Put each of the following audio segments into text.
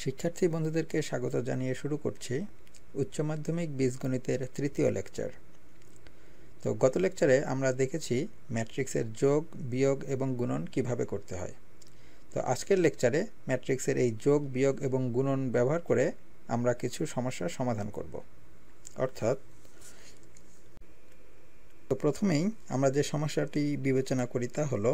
শিক্ষার্থী বন্ধুদেরকে স্বাগত জানিয়ে শুরু করছি উচ্চ মাধ্যমিক বীজগণিতের তৃতীয় লেকচার। তো গত লেকচারে আমরা দেখেছি ম্যাট্রিক্সের যোগ, বিয়োগ এবং গুণন কিভাবে করতে হয়। তো আজকের লেকচারে ম্যাট্রিক্সের এই যোগ, বিয়োগ এবং গুণন ব্যবহার করে আমরা কিছু সমস্যার সমাধান করব। অর্থাৎ তো প্রথমেই আমরা যে সমস্যাটি বিবেচনা করি তা হলো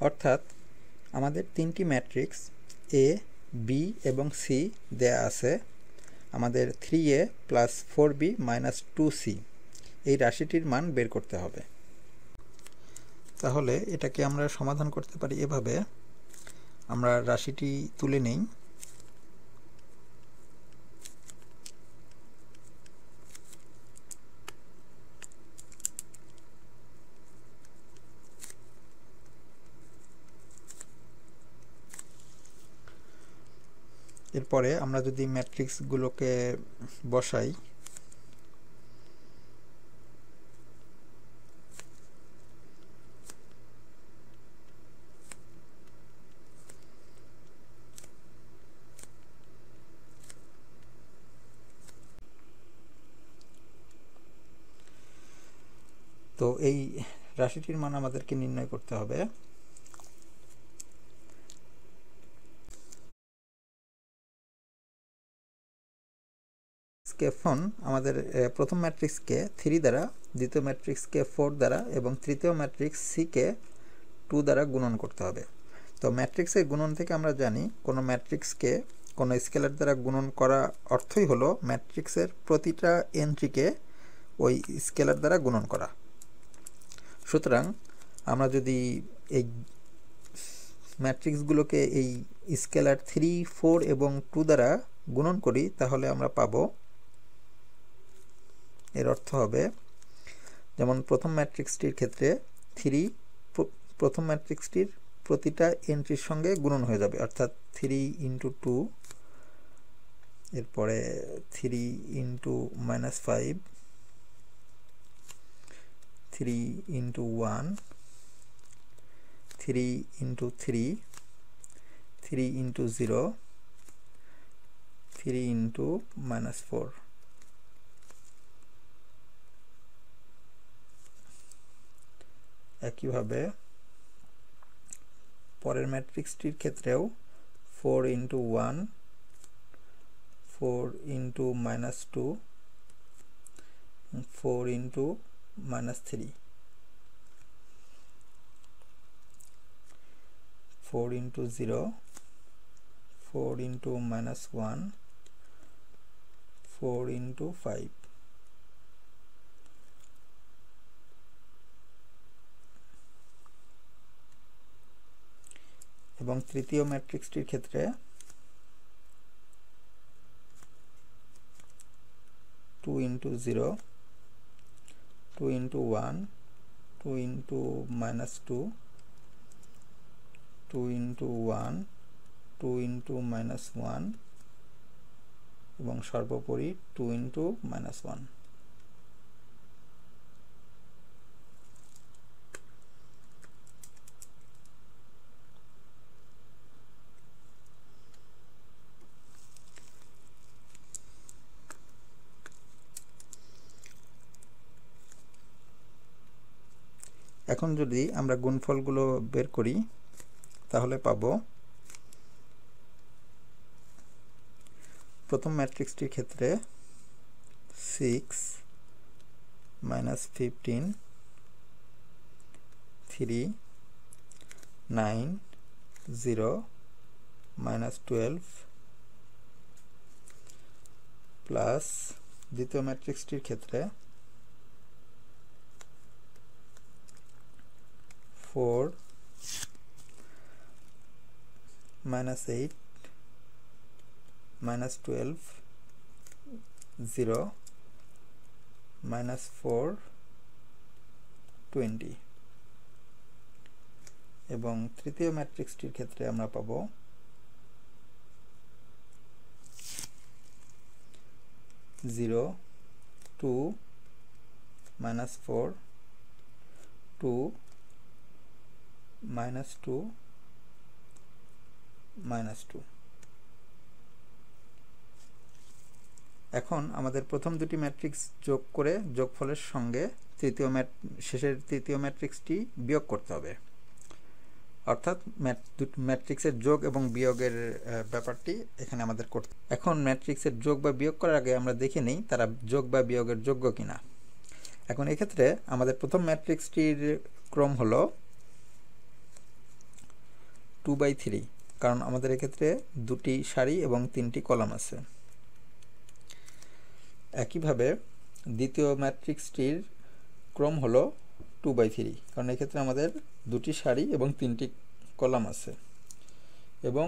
অর্থাৎ আমাদের তিনটি ম্যাট্রিক্স এ, বি এবং সি দেয়া আছে। আমাদের 3a plus 4b minus 2c এই রাশিটির মান বের করতে হবে। তাহলে এটাকে আমরা সমাধান করতে পারি এভাবে। আমরা রাশিটি তুলে নেই। এরপরে আমরা যদি ম্যাট্রিক্সগুলোকে বসাই, তো এই রাশিটির মান আমাদেরকে নির্ণয় করতে হবে। এখন আমাদের প্রথম ম্যাট্রিক্সকে 3 দ্বারা, দ্বিতীয় ম্যাট্রিক্সকে 4 দ্বারা এবং তৃতীয় ম্যাট্রিক্স সিকে 2 দ্বারা গুণন করতে হবে। তো ম্যাট্রিক্সের গুণন থেকে আমরা জানি কোনো ম্যাট্রিক্সকে কোনো স্কেলার দ্বারা গুণন করা অর্থই হলো ম্যাট্রিক্সের প্রতিটা এন্ট্রিকে ওই স্কেলার দ্বারা গুণন করা। সুতরাং আমরা যদি এই ম্যাট্রিক্সগুলোকে এই স্কেলার 3, 4 এবং 2 দ্বারা গুণন করি তাহলে আমরা পাবো, এর অর্থ হবে যেমন প্রথম ম্যাট্রিক্সটির ক্ষেত্রে 3 প্রথম ম্যাট্রিক্সটির প্রতিটা এন্ট্রির সঙ্গে গুণন হয়ে যাবে, অর্থাৎ 3 ইন্টু 2, এরপরে 3 into minus 5, 3 into 1, 3 into 3, 3 into 0, 3 into minus 4। একইভাবে পরের ম্যাট্রিক্সটির ক্ষেত্রেও 4 into 1, 4 into minus 2, 4 into minus 3, 4 into 0, 4 into minus 1, 4 into 5। এবং তৃতীয় ম্যাট্রিক্সটির ক্ষেত্রে 2 into 0, 2 into 1, 2 into minus 2, 2 into 1, 2 into minus 1 এবং সর্বোপরি 2 ইন্টু মাইনাস 1। এখন যদি আমরা গুণফলগুলো বের করি তাহলে পাবো প্রথম ম্যাট্রিক্সটির ক্ষেত্রে 6 মাইনাস 15, 3, 9, 0, মাইনাস 12 প্লাস দ্বিতীয় ম্যাট্রিক্সটির ক্ষেত্রে 4 মাইনাস 8, মাইনাস 12, 0, -4 20 এবং তৃতীয় ম্যাট্রিক্সটির ক্ষেত্রে আমরা পাব 0 2 -4 2 -2 -2। এখন আমাদের প্রথম দুটি ম্যাট্রিক্স যোগ করে যোগফলের সঙ্গে শেষের তৃতীয় ম্যাট্রিক্সটি বিয়োগ করতে হবে, অর্থাৎ ম্যাট্রিক্সের যোগ এবং বিয়োগের ব্যাপারটি এখানে আমাদের করতে। এখন ম্যাট্রিক্সের যোগ বা বিয়োগ করার আগে আমরা দেখে নিই তারা যোগ বা বিয়োগের যোগ্য কিনা। এখন এক্ষেত্রে আমাদের প্রথম ম্যাট্রিক্সটির ক্রম হলো 2/3, কারণ আমাদের এক্ষেত্রে দুটি সারি এবং 3টি কলাম আছে। একইভাবে দ্বিতীয় ম্যাট্রিক্সটির ক্রম হলো 2/3, কারণ এক্ষেত্রে আমাদের দুটি সারি এবং 3টি কলাম আছে। এবং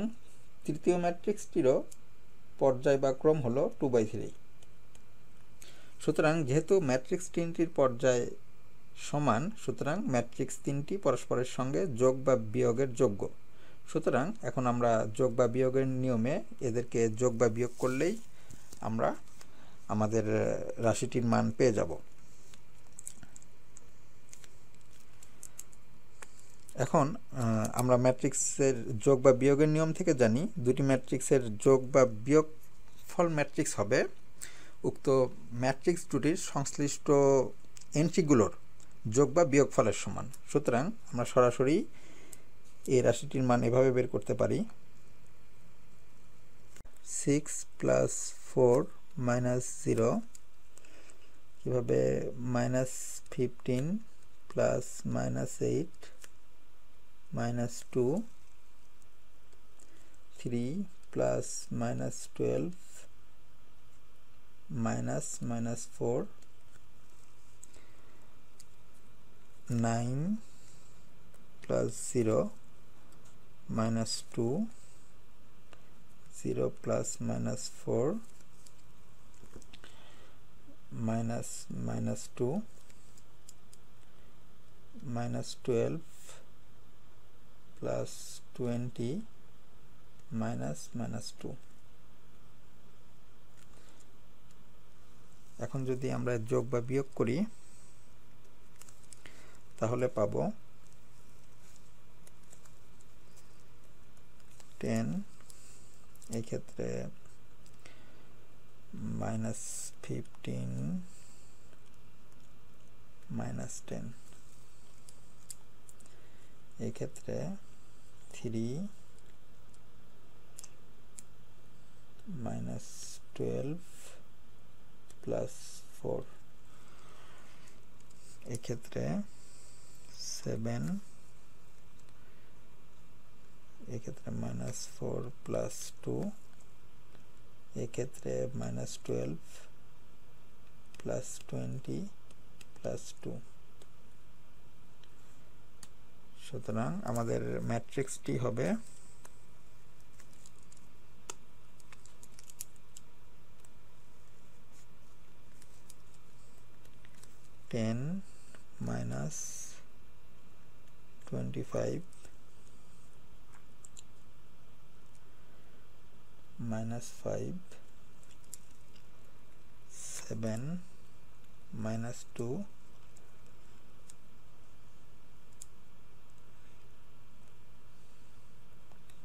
তৃতীয় ম্যাট্রিক্সটিরও পর্যায় বা ক্রম হলো 2/3। সুতরাং যেহেতু ম্যাট্রিক্স 3টির পর্যায় সমান, সুতরাং ম্যাট্রিক্স 3টি পরস্পরের সঙ্গে যোগ বা বিয়োগের যোগ্য। সুতরাং এখন আমরা যোগ বা বিয়োগের নিয়মে এদেরকে যোগ বা বিয়োগ করলেই আমরা আমাদের রাশিটির মান পেয়ে যাব। এখন আমরা ম্যাট্রিক্সের যোগ বা বিয়োগের নিয়ম থেকে জানি দুটি ম্যাট্রিক্সের যোগ বা বিয়োগফল ম্যাট্রিক্স হবে উক্ত ম্যাট্রিক্স দুটির সংশ্লিষ্ট এন্ট্রিগুলোর যোগ বা বিয়োগফলের সমান। সুতরাং আমরা সরাসরি এই রাশিটির মান এভাবে বের করতে পারি: 6 + 4 - 0, কিভাবে -15 + -8 -2, 3 + -12 -4, 9 + 0 -2, 0 + -4 -2, -12 + 20 -2। এখন যদি আমরা যোগ বা বিয়োগ করি তাহলে পাব 10, এই ক্ষেত্রে -15 -10, এই ক্ষেত্রে 3 -12 + 4, এই ক্ষেত্রে 7, এই ক্ষেত্রে -4 + 2, এই ক্ষেত্রে -12 + 20 + 2। সুতরাং আমাদের ম্যাট্রিক্সটি হবে 10 - 25 -5, 7 -2,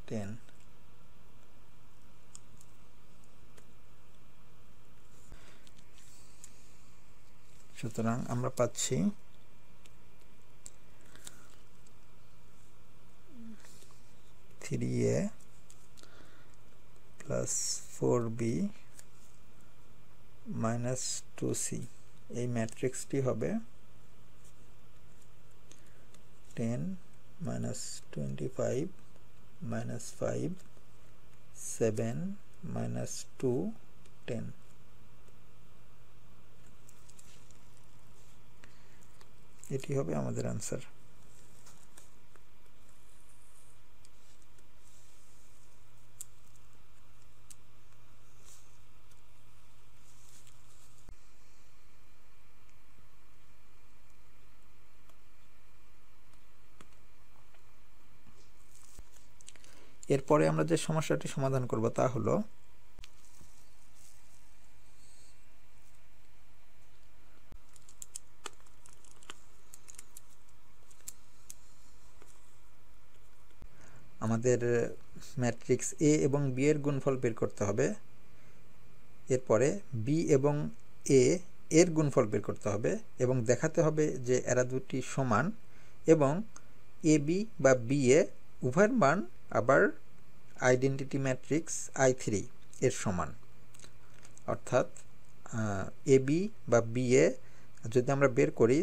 10। সুতরাং আমরা পাচ্ছি 3a + 4b - 2c, এই ম্যাট্রিক্সটি হবে 10 - 25 -5, 7 -2, 10। এটি হবে আমাদের আনসার। এরপরে আমরা যে সমস্যাটি সমাধান করব তা হলো আমাদের ম্যাট্রিক্স এ এবং বি এর গুণফল বের করতে হবে। এরপরে বি এবং এ এর গুণফল বের করতে হবে এবং দেখাতে হবে যে এরা দুটি সমান এবং এ বি বা বি এ উভয়ের মান আবার আইডেন্টিটি ম্যাট্রিক্স I3 এর সমান। অর্থাৎ এ বি বা বি এ যদি আমরা বের করি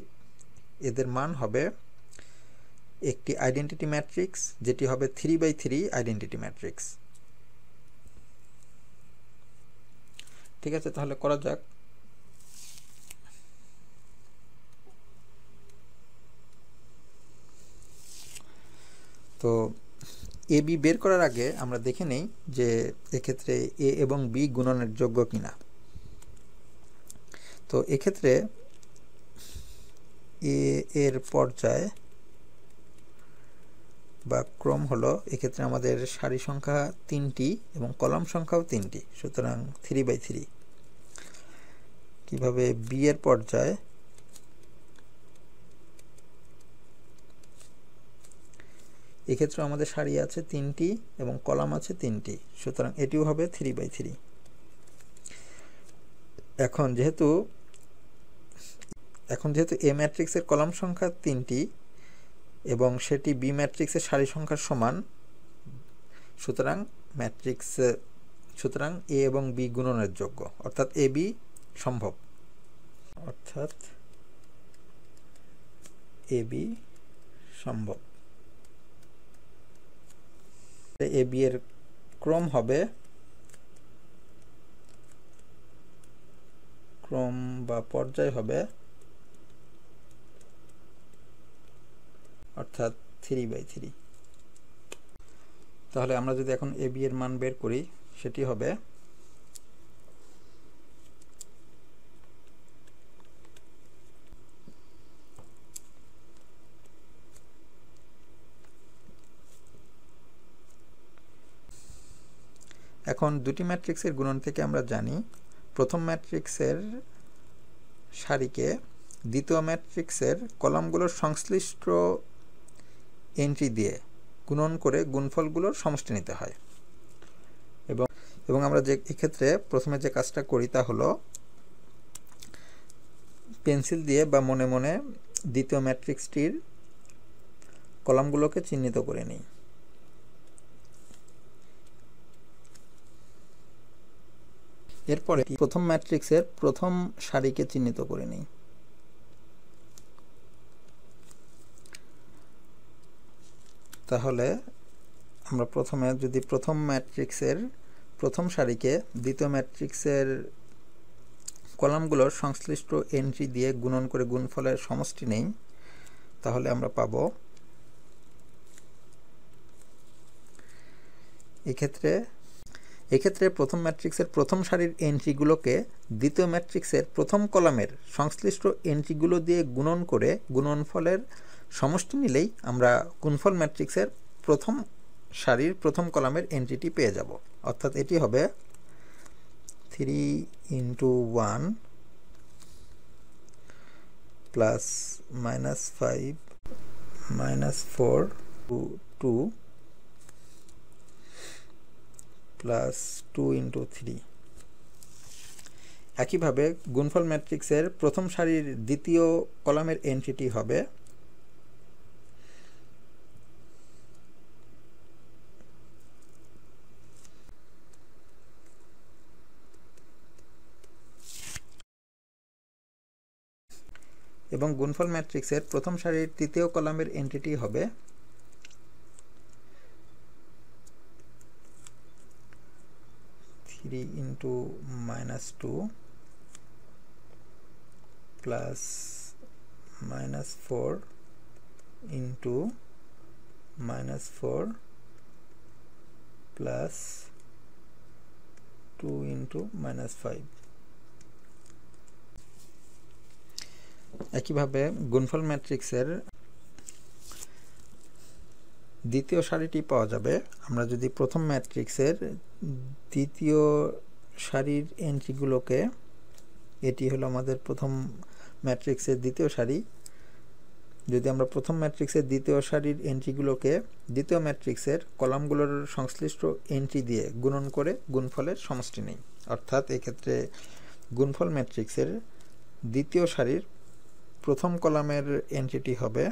এদের মান হবে একটি আইডেন্টিটি ম্যাট্রিক্স যেটি হবে 3/3 আইডেন্টিটি ম্যাট্রিক্স। ঠিক আছে, তাহলে করা যাক। তো এ বি বের করার আগে আমরা দেখে নেই যে এক্ষেত্রে এ এবং বি গুণনের যোগ্য কিনা। তো এক্ষেত্রে এ এর পর্যায় বা ক্রম হলো, এক্ষেত্রে আমাদের সারি সংখ্যা 3টি এবং কলাম সংখ্যাও 3টি, সুতরাং 3/3। কিভাবে বি এর পর্যায়, এক্ষেত্রে আমাদের সারি আছে 3টি এবং কলাম আছে 3টি, সুতরাং এটিও হবে 3/3। এখন যেহেতু এ ম্যাট্রিক্সের কলাম সংখ্যা 3টি এবং সেটি বি ম্যাট্রিক্সের সারি সংখ্যার সমান, সুতরাং এ এবং বি গুণনের যোগ্য, অর্থাৎ এ বি সম্ভব। এ বি এর ক্রম হবে, ক্রম বা পর্যায় হবে অর্থাৎ 3/3। তাহলে আমরা যদি এখন এ বি এর মান বের করি সেটি হবে এখন দুটি ম্যাট্রিক্সের গুণন থেকে আমরা জানি প্রথম ম্যাট্রিক্সের সারিকে দ্বিতীয় ম্যাট্রিক্সের কলামগুলোর সংশ্লিষ্ট এন্ট্রি দিয়ে গুণন করে গুণফলগুলোর সমষ্টি নিতে হয়। এবং আমরা যে এক্ষেত্রে প্রথমে যে কাজটা করি তা হলো পেন্সিল দিয়ে বা মনে মনে দ্বিতীয় ম্যাট্রিক্সটির কলামগুলোকে চিহ্নিত করে নিই। এরপরে প্রথম ম্যাট্রিক্সের প্রথম সারিকে চিহ্নিত করে নিই। তাহলে আমরা প্রথমে যদি প্রথম ম্যাট্রিক্সের প্রথম সারিকে দ্বিতীয় ম্যাট্রিক্সের কলামগুলোর সংশ্লিষ্ট এন্ট্রি দিয়ে গুণন করে গুণফলের সমষ্টি নেই, তাহলে আমরা পাব এক্ষেত্রে প্রথম ম্যাট্রিক্সের প্রথম সারির এন্ট্রিগুলোকে দ্বিতীয় ম্যাট্রিক্সের প্রথম কলামের সংশ্লিষ্ট এন্ট্রিগুলো দিয়ে গুণন করে গুণনফলের সমষ্টি নিলেই আমরা গুণফল ম্যাট্রিক্সের প্রথম সারির প্রথম কলামের এন্ট্রিটি পেয়ে যাব। অর্থাৎ এটি হবে 3 × 1 প্লাস -5 -4 2 প্লাস 2 × 3। একইভাবে গুণফল ম্যাট্রিক্সের প্রথম সারির দ্বিতীয় কলামের এন্ট্রিটি হবে এবং গুণফল ম্যাট্রিক্সের প্রথম সারির তৃতীয় কলামের এন্ট্রিটি হবে 3 × -2 প্লাস -4 × -4 প্লাস 2 × -5। একইভাবে গুণফল ম্যাট্রিক্সের দ্বিতীয় সারিটি পাওয়া যাবে আমরা যদি প্রথম ম্যাট্রিক্সের দ্বিতীয় সারির এন্ট্রিগুলোকে, এটি হলো আমাদের প্রথম ম্যাট্রিক্সের দ্বিতীয় সারি, যদি আমরা প্রথম ম্যাট্রিক্সের দ্বিতীয় সারির এন্ট্রিগুলোকে দ্বিতীয় ম্যাট্রিক্সের কলামগুলোর সংশ্লিষ্ট এন্ট্রি দিয়ে গুণন করে গুণফলের সমষ্টি নেই, অর্থাৎ এক্ষেত্রে গুণফল ম্যাট্রিক্সের দ্বিতীয় সারির প্রথম কলামের এন্ট্রিটি হবে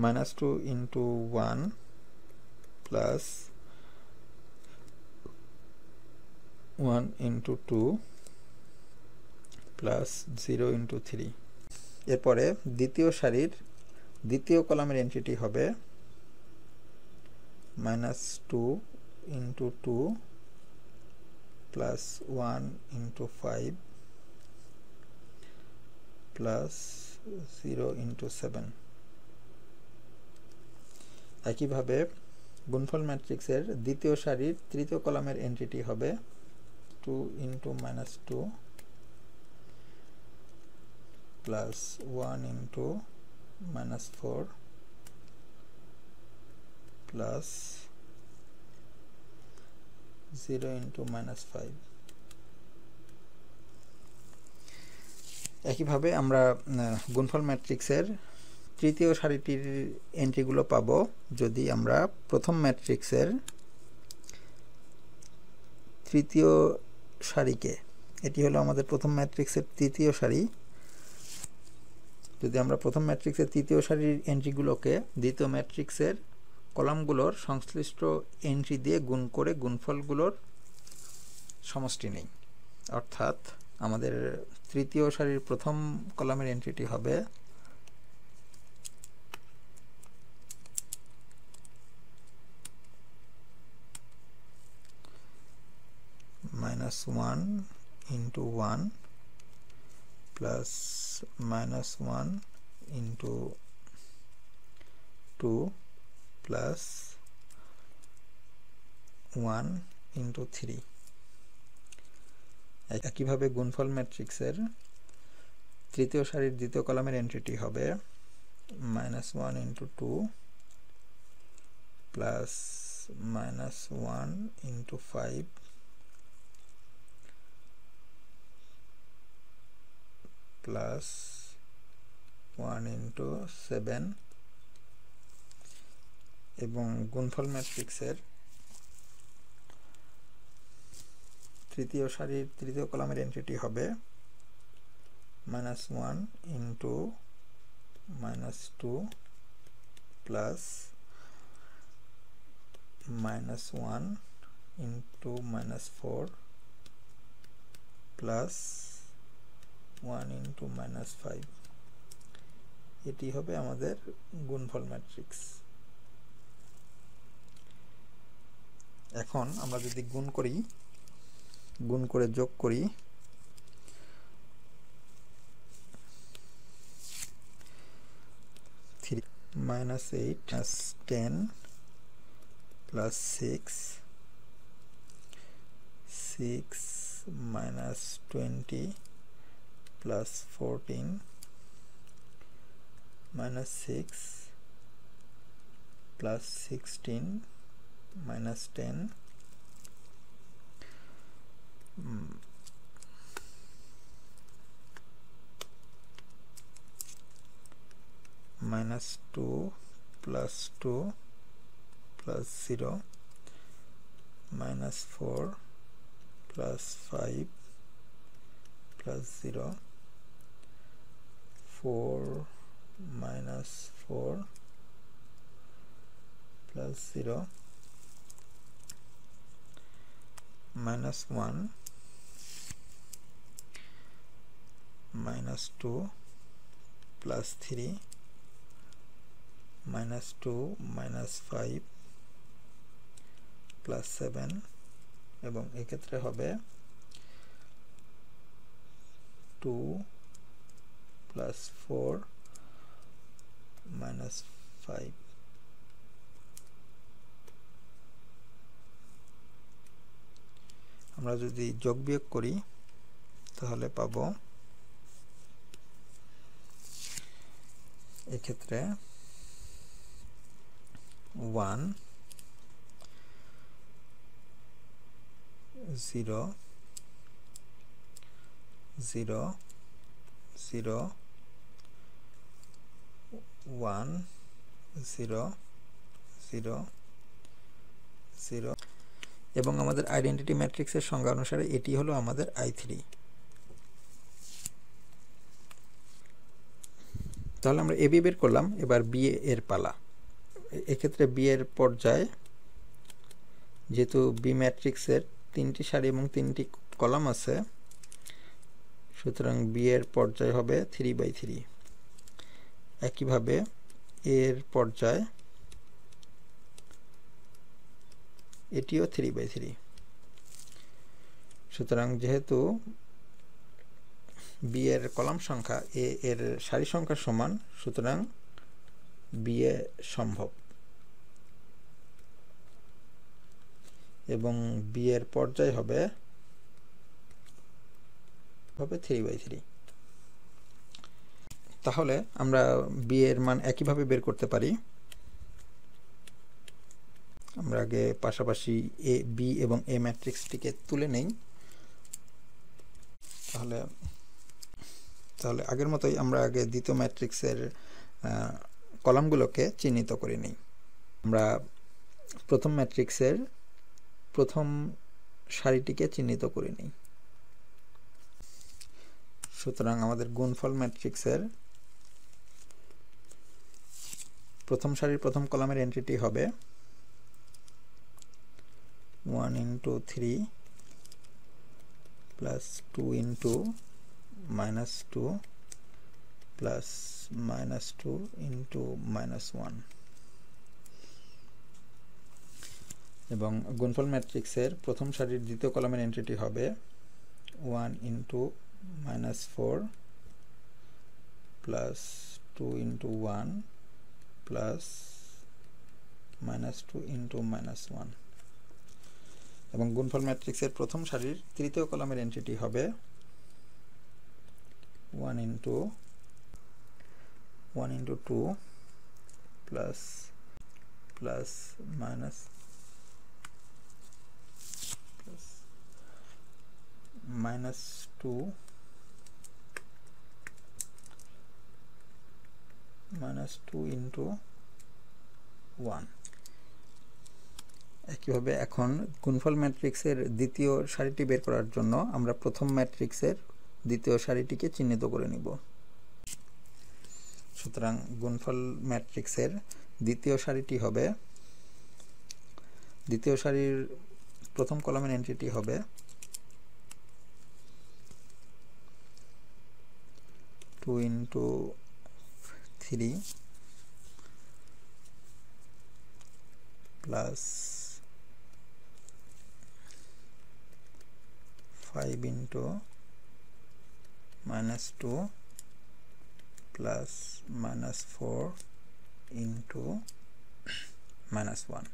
-2 × 1 প্লাস 1 × 2 প্লাস 0 × 3। এরপরে দ্বিতীয় সারির দ্বিতীয় কলামের এন্ট্রিটি হবে -2 × 2 প্লাস 1 × 5 প্লাস 0 × 7। একইভাবে গুণফল ম্যাট্রিক্সের দ্বিতীয় সারির তৃতীয় কলামের এন্ট্রিটি হবে 2 × -2 প্লাস 1 × -4 প্লাস 0 × -5। একইভাবে আমরা গুণফল ম্যাট্রিক্সের তৃতীয় সারিটির এন্ট্রিগুলো পাবো যদি আমরা প্রথম ম্যাট্রিক্সের তৃতীয় সারিকে, এটি হলো আমাদের প্রথম ম্যাট্রিক্সের তৃতীয় সারি, যদি আমরা প্রথম ম্যাট্রিক্সের তৃতীয় সারির এন্ট্রিগুলোকে দ্বিতীয় ম্যাট্রিক্সের কলামগুলোর সংশ্লিষ্ট এন্ট্রি দিয়ে গুণ করে গুণফলগুলোর সমষ্টি নেই, অর্থাৎ আমাদের তৃতীয় সারির প্রথম কলামের এন্ট্রিটি হবে -1 × 1 প্লাস -1 × 2 প্লাস 1 × 3। একইভাবে গুণফল ম্যাট্রিক্সের তৃতীয় সারির দ্বিতীয় কলামের এন্ট্রিটি হবে -1 × 2 প্লাস -1 × 5 প্লাস 1 × 7। এবং গুণফল ম্যাট্রিক্সের তৃতীয় সারির তৃতীয় কলামের এন্ট্রিটি হবে -1 × -2 প্লাস -1 × -4 প্লাস 1 × -5। এটি হবে আমাদের গুণফল ম্যাট্রিক্স। এখন আমরা যদি গুণ করে যোগ করি, -8 +10 plus 6 -20 plus 14 -6 plus 16 -10 -2 plus 2 plus 0 -4 plus 5 plus 0 4 -4 plus 0 -1 -2 plus 3 -2 -5 plus 7 এবং এক্ষেত্রে হবে 2 plus 4 -5। আমরা যদি যোগ বিয়োগ করি তাহলে পাবো এক্ষেত্রে 1 0 0 0 1 0 0 0 এবং আমাদের আইডেন্টিটি ম্যাট্রিক্সের সংজ্ঞা অনুসারে এটি হলো আমাদের I3। তাহলে আমরা এবি বের করলাম, এবার বি এর পালা। এক্ষেত্রে বি এর পর্যায়ে যেহেতু বি ম্যাট্রিক্সের 3টি সারি এবং 3টি কলাম আছে, সুতরাং বি এর পর্যায় হবে 3/3। একইভাবে এর পর্যায় এটিও 3/3। সুতরাং যেহেতু বি এর কলাম সংখ্যা এ এর সারি সংখ্যা সমান, সুতরাং বি এ সম্ভব এবং বি এর পর্যায় হবে 3/3। তাহলে আমরা বি এর মান একইভাবে বের করতে পারি। আমরা আগে পাশাপাশি এ বি এবং এ ম্যাট্রিক্সটিকে তুলে নেই। তাহলে আগের মতোই আমরা আগে দ্বিতীয় ম্যাট্রিক্সের কলামগুলোকে চিহ্নিত করে নিই। আমরা প্রথম ম্যাট্রিক্সের প্রথম সারিটিকে চিহ্নিত করে নিই। সুতরাং আমাদের গুণফল ম্যাট্রিক্সের প্রথম সারির প্রথম কলামের এন্ট্রিটি হবে 1 into 3 plus 2 into -2 plus -2 into -1 এবং গুণফল ম্যাট্রিক্সের প্রথম সারির দ্বিতীয় কলামের এন্ট্রিটি হবে 1 into -4 plus 2 into 1 plus -2 into -1 এবং গুণফল ম্যাট্রিক্সের প্রথম সারির তৃতীয় কলামের এন্ট্রিটি হবে 1 into 2 plus minus plus -2 into 1। একইভাবে এখন গুণফল ম্যাট্রিক্সের দ্বিতীয় সারিটি বের করার জন্য আমরা প্রথম ম্যাট্রিক্সের দ্বিতীয় সারিটিকে চিহ্নিত করে নিব। সুতরাং গুণফল ম্যাট্রিক্সের দ্বিতীয় সারিটি হবে, দ্বিতীয় সারির প্রথম কলামের এন্ট্রিটি হবে 2 into 3 plus 5 into -2 plus -4 into -1।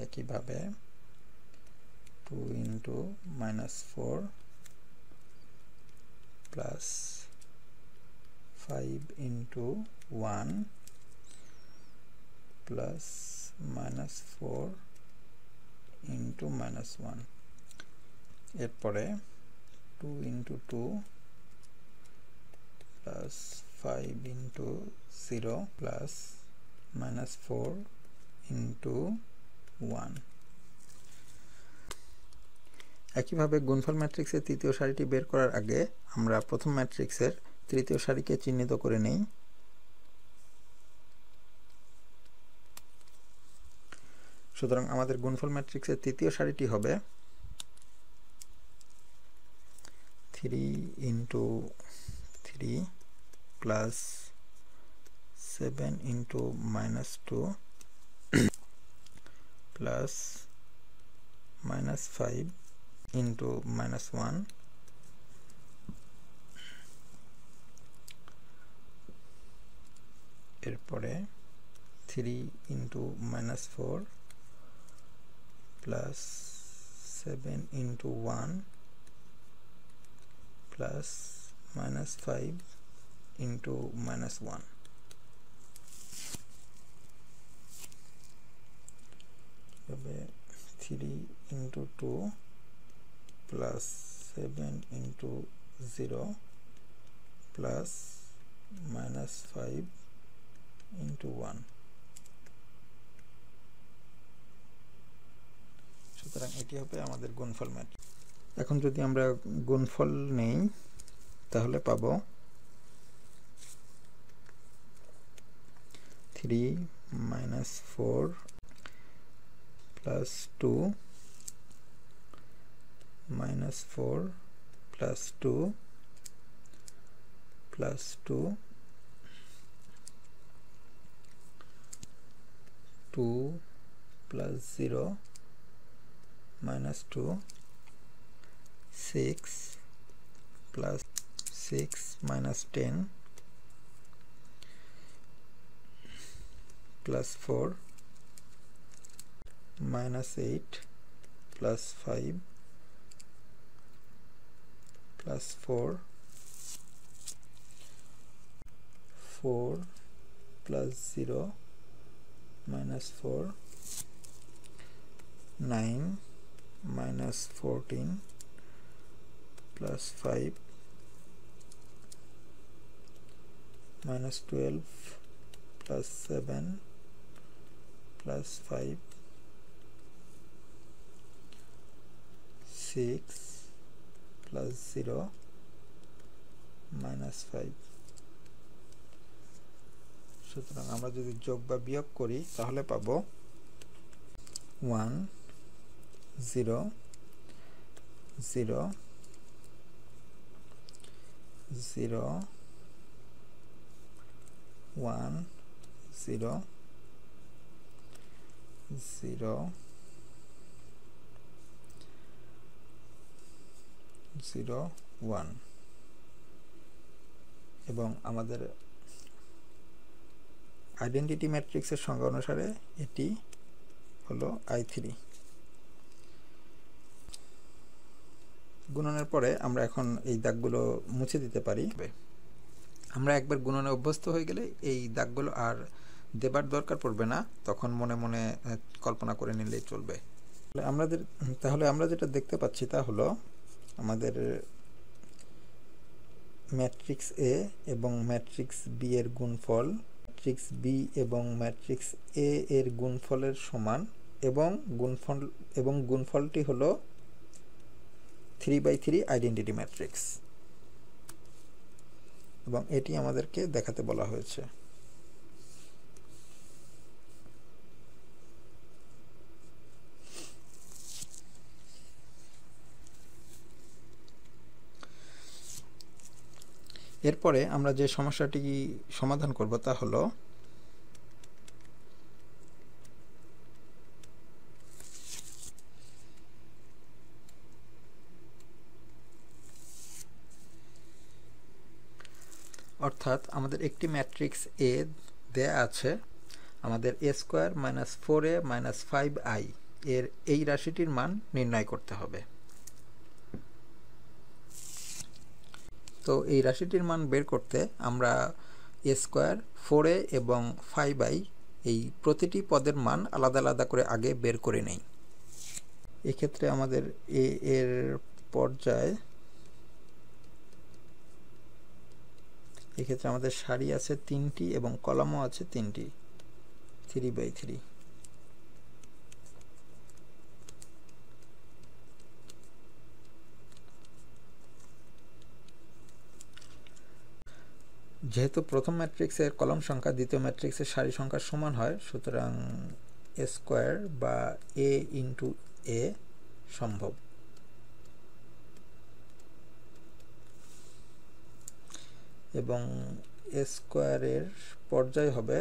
একইভাবে 2 into -4 plus 5 into 1 plus -4 into -1। এরপরে 2 into 2 plus 5 into 0 plus -4 into 1। একইভাবে গুণফল ম্যাট্রিক্সের তৃতীয় সারিটি বের করার আগে আমরা প্রথম ম্যাট্রিক্সের তৃতীয় সারিকে চিহ্নিত করে নেই। সুতরাং আমাদের গুণফল ম্যাট্রিক্সের তৃতীয় সারিটি হবে 3 into 3 plus 7 into -2 plus -5 into -1 এরপরে 3 into -4 plus 7 into 1 plus -5 into -1। হবে 3 into 2 plus 7 into 0 plus minus 5 into 1। সুতরাং এটি হবে আমাদের গুণফল ম্যাট্রিক্স। এখন যদি আমরা গুণফল নেই তাহলে পাবো 3 minus 4 plus 2 minus 4 plus 2 plus 2 2 plus 0 minus 2 6 plus 6 minus 10 plus 4 minus 8 plus 5 plus 4 4 plus 0 minus 4 9 minus 14 plus 5 minus 12 plus 7 plus 5 6 plus 0 minus 5। সুতরাং আমরা যদি যোগ বা বিয়োগ করি তাহলে পাবো 1 0 0 0 1 0 0 0 1 এবং আমাদের আইডেন্টিটি ম্যাট্রিক্সের সংজ্ঞা অনুসারে এটি হলো I3। গুণনের পরে আমরা এখন এই দাগগুলো মুছে দিতে পারি। আমরা একবার গুণনে অভ্যস্ত হয়ে গেলে এই দাগগুলো আর দেবার দরকার পড়বে না, তখন মনে মনে কল্পনা করে নিলেই চলবে। তাহলে আমরা যেটা দেখতে পাচ্ছি তা হলো আমাদের ম্যাট্রিক্স এ এবং ম্যাট্রিক্স বি এর গুণফল ম্যাট্রিক্স বি এবং ম্যাট্রিক্স এ এর গুণফলের সমান এবং গুণফলটি হলো 3/3 আইডেন্টিটি ম্যাট্রিক্স এবং এটি আমাদেরকে দেখাতে বলা হয়েছে। এরপরে আমরা যে সমস্যাটি সমাধান করব তা হলো অর্থাৎ আমাদের একটি ম্যাট্রিক্স এ দেয়া আছে, আমাদের a² - 4a - 5i এর এই রাশিটির মান নির্ণয় করতে হবে। তো এই রাশিটির মান বের করতে আমরা a² 4a এবং 5i এই প্রতিটি পদের মান আলাদা আলাদা করে আগে বের করে নেই। এক্ষেত্রে আমাদের a এর পর্যায় এক্ষেত্রে আমাদের সারি আছে 3টি এবং কলামও আছে 3টি, 3/3। যেহেতু প্রথম ম্যাট্রিক্সের কলাম সংখ্যা দ্বিতীয় ম্যাট্রিক্সের সারি সংখ্যার সমান হয়, সুতরাং a² বা a ইন্টু a সম্ভব। এবং a² এর পর্যায় হবে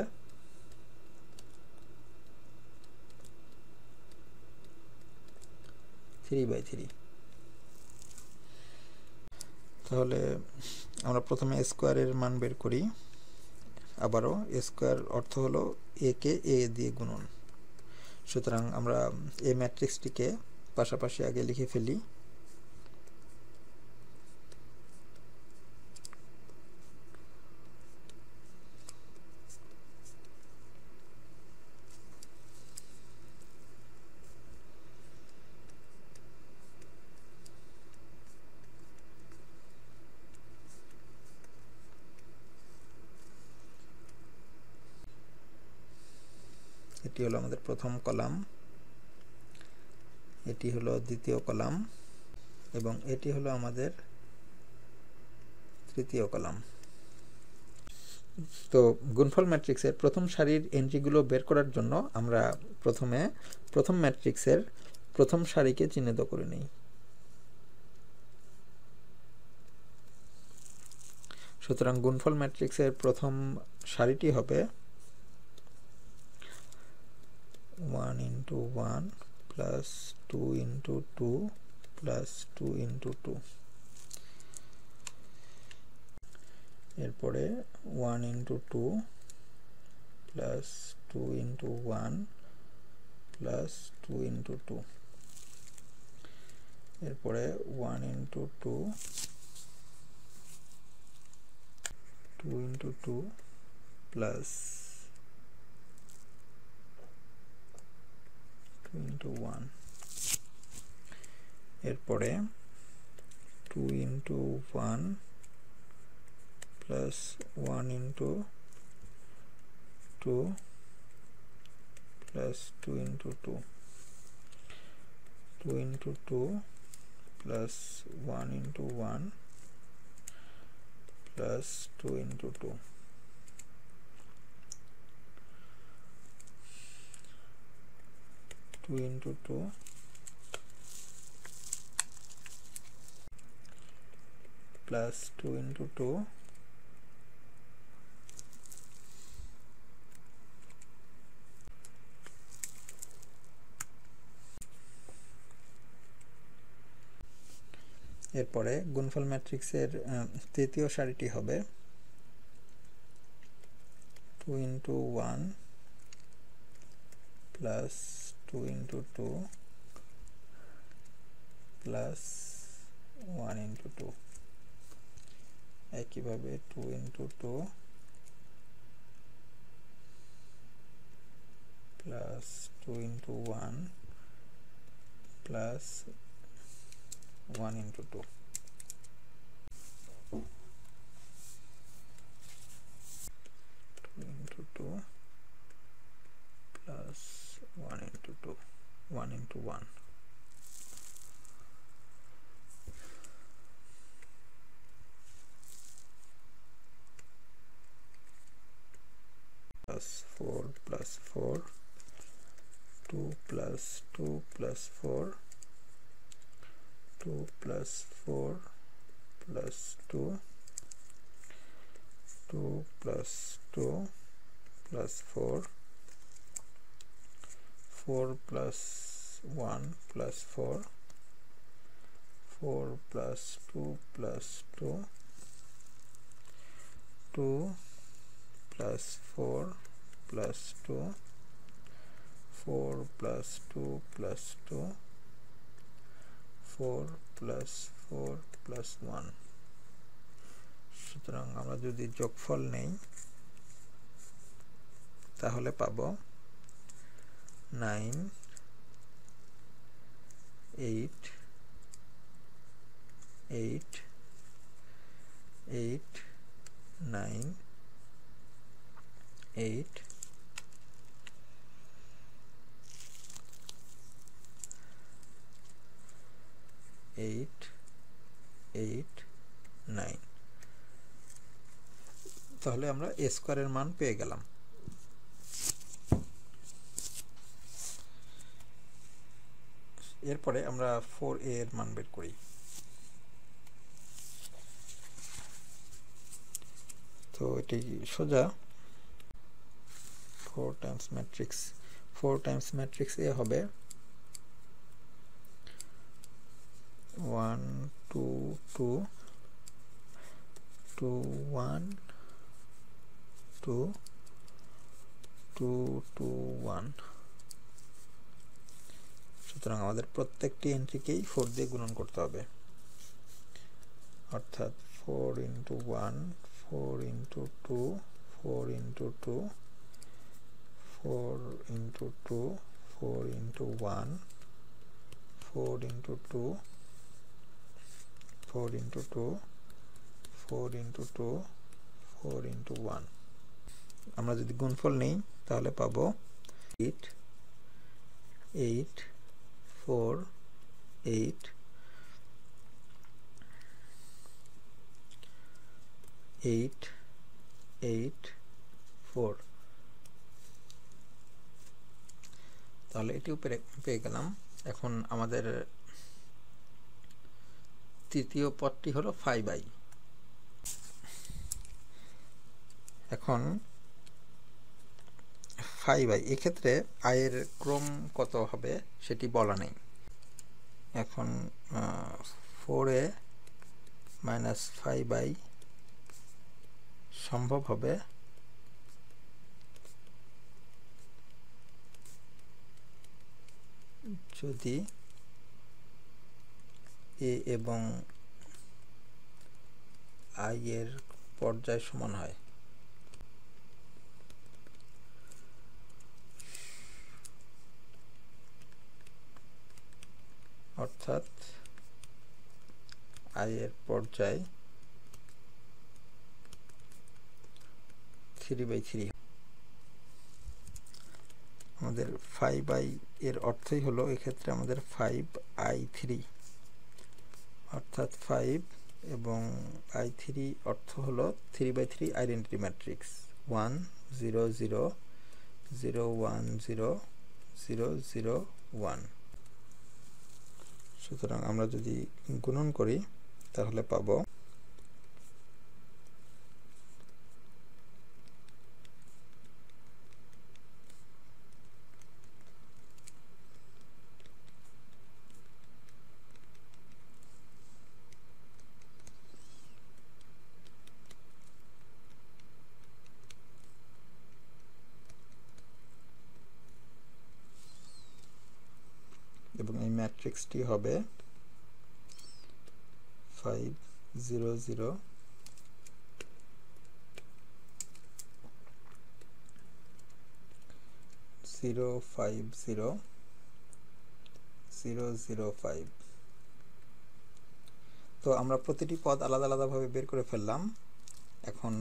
(3/3)। তাহলে আমরা প্রথমে a² এর মান বের করি। আবারও a² অর্থ হলো a কে a দিয়ে গুণন। সুতরাং আমরা এই ম্যাট্রিক্সটিকে পাশাপাশি আগে লিখে ফেলি। এটি হলো আমাদের প্রথম কলাম, এটি হলো দ্বিতীয় কলাম এবং এটি হলো আমাদের তৃতীয় কলাম। তো গুণফল ম্যাট্রিক্সের প্রথম সারির এন্ট্রিগুলো বের করার জন্য আমরা প্রথমে প্রথম ম্যাট্রিক্সের প্রথম সারিকে চিহ্নিত করে নিই। সুতরাং গুণফল ম্যাট্রিক্সের প্রথম সারিটি হবে 1 into 1 plus 2 into 2 plus 2 into 2। এরপরে 1 into 2 plus 2 into 1 plus 2 into 2। এরপরে 1 into 2 2 into 2 plus 2 into 1। এরপরে 2 into 1 plus 1 into 2 plus 2 into 2। 2 into 2 plus 1 into 1 plus 2 into 2। 2 into 2 plus 2 into 2 এরপরে গুণফল ম্যাট্রিক্সের তৃতীয় সারিটি হবে 2 into 1 plus 2 into 2 plus 1 into 2। একইভাবে 2 into 2 plus 2 into 1 plus 1 into 2। 2 into 2 plus 1 into 2 1 into 1 plus 4 plus 4 2 plus 2 plus 4 2 plus 4 plus 2 2 plus 2 plus 4 4 plus 1 plus 4 4 plus 2 plus 2 2 plus 4 plus 2 4 plus 2 plus 2 4 plus 4 plus 1। সুতরাং আমরা যদি যোগফল নেই তাহলে পাবো 9 8 8 8 9 8 8 8 9। তাহলে আমরা a স্কয়ারের মান পেয়ে গেলাম। এরপরে আমরা 4a এর মান বের করি। তো এটি সোজা 4 টাইমস ম্যাট্রিক্স a হবে 1 2 2 2 1 2 2 2 1। সুতরাং আমাদের প্রত্যেকটি এন্ট্রিকেই 4 দিয়ে গুণন করতে হবে, অর্থাৎ 4 into 1 4 into 2 4 into 2 4 into 2 4 into 1 4 into 2 4 into 2 4 into 2 4 into 1। আমরা যদি গুণফল নেই তাহলে পাবো 8 8 4 8 8 8 4 তাহলে এটিও পেয়ে গেলাম। এখন আমাদের তৃতীয় পদটি হলো 5i। এখন 5i এক্ষেত্রে i এর ক্রম কত হবে সেটি বলা নেই। এখন 4a মাইনাস 5i সম্ভব হবে যদি a এবং i এর পর্যায় সমান হয়। অর্থাৎ i এর পর্যায় 3/3। আমাদের 5i এর অর্থই হলো এক্ষেত্রে আমাদের 5i3, অর্থাৎ 5 এবং i3 অর্থ হলো 3/3 আইডেন্টিটি ম্যাট্রিক্স 1 0 0 0 1 0 0 0 1। সুতরাং আমরা যদি গুণন করি তাহলে পাবো এবং এই ম্যাট্রিক্সটি হবে 5 0 0 0 5 0 0 0 5। তো আমরা প্রতিটি পদ আলাদা আলাদাভাবে বের করে ফেললাম। এখন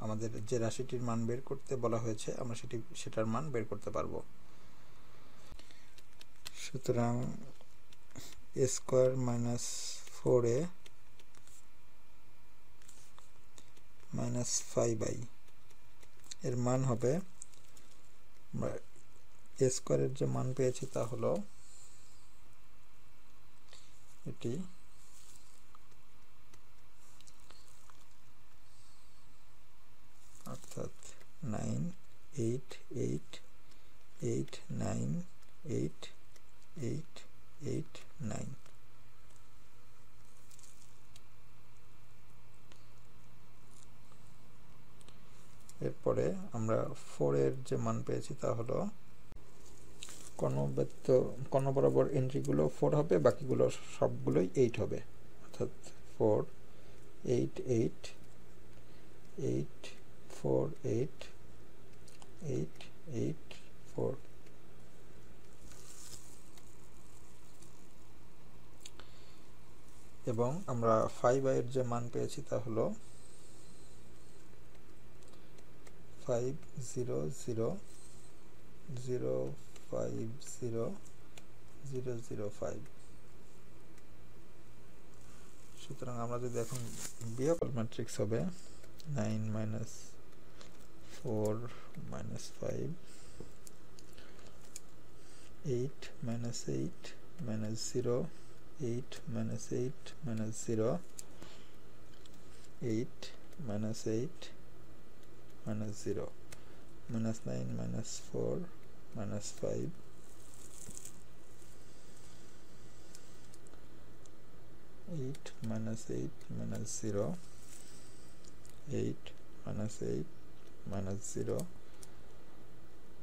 আমাদের যে রাশিটির মান বের করতে বলা হয়েছে আমরা সেটার মান বের করতে পারবো। সুতরাং a square minus 4a minus 5i এর মান হবে, আমরা a স্কোয়ারের যে মান পেয়েছি তা হলো এটি, অর্থাৎ 9 8 8 8 9 8 8 8 9। এরপরে আমরা 4 এর যে মান পেয়েছি তা হলো কর্ণ বরাবর এন্ট্রিগুলো 4 হবে, বাকিগুলো সবগুলোই 8 হবে, অর্থাৎ 4 8 8 8 4 8 8 8 4। এবং আমরা 5i এর যে মান পেয়েছি তা হলো 5 0 0 0 5 0 0 0 5। সুতরাং আমরা যদি এখন বিয়োগফল ম্যাট্রিক্স হবে 9 minus 4 minus 5 8 minus 8 minus 0 8 minus 8 minus 0 8 minus 8 minus 0 minus 9 minus 4 minus 5 8 minus 8 minus 0 8 minus 8 minus 0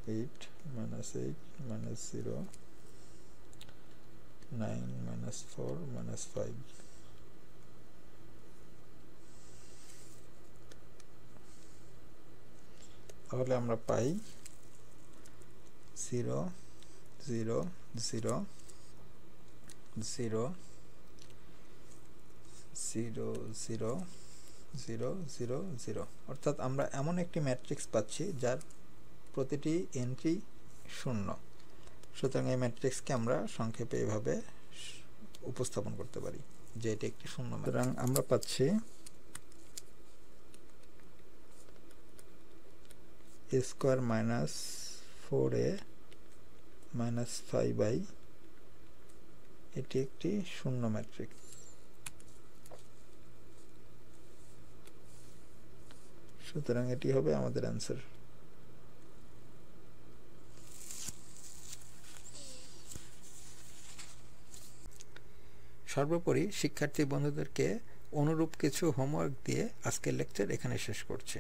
8 minus 8 minus 0 9 minus 4 minus 5। তাহলে আমরা পাই 0 0 0 0 0 0 0 0 0, অর্থাৎ আমরা এমন একটি ম্যাট্রিক্স পাচ্ছি যার প্রতিটি এন্ট্রি 0। সুতরাং এই ম্যাট্রিক্সকে আমরা সংক্ষেপে এভাবে উপস্থাপন করতে পারি যে এটি একটি শূন্য। সুতরাং আমরা পাচ্ছি a square minus 4a minus 5i এটি একটি শূন্য ম্যাট্রিক্স। সুতরাং এটি হবে আমাদের অ্যান্সার। সর্বোপরি শিক্ষার্থী বন্ধুদেরকে অনুরূপ কিছু হোমওয়ার্ক দিয়ে আজকের লেকচার এখানে শেষ করছি।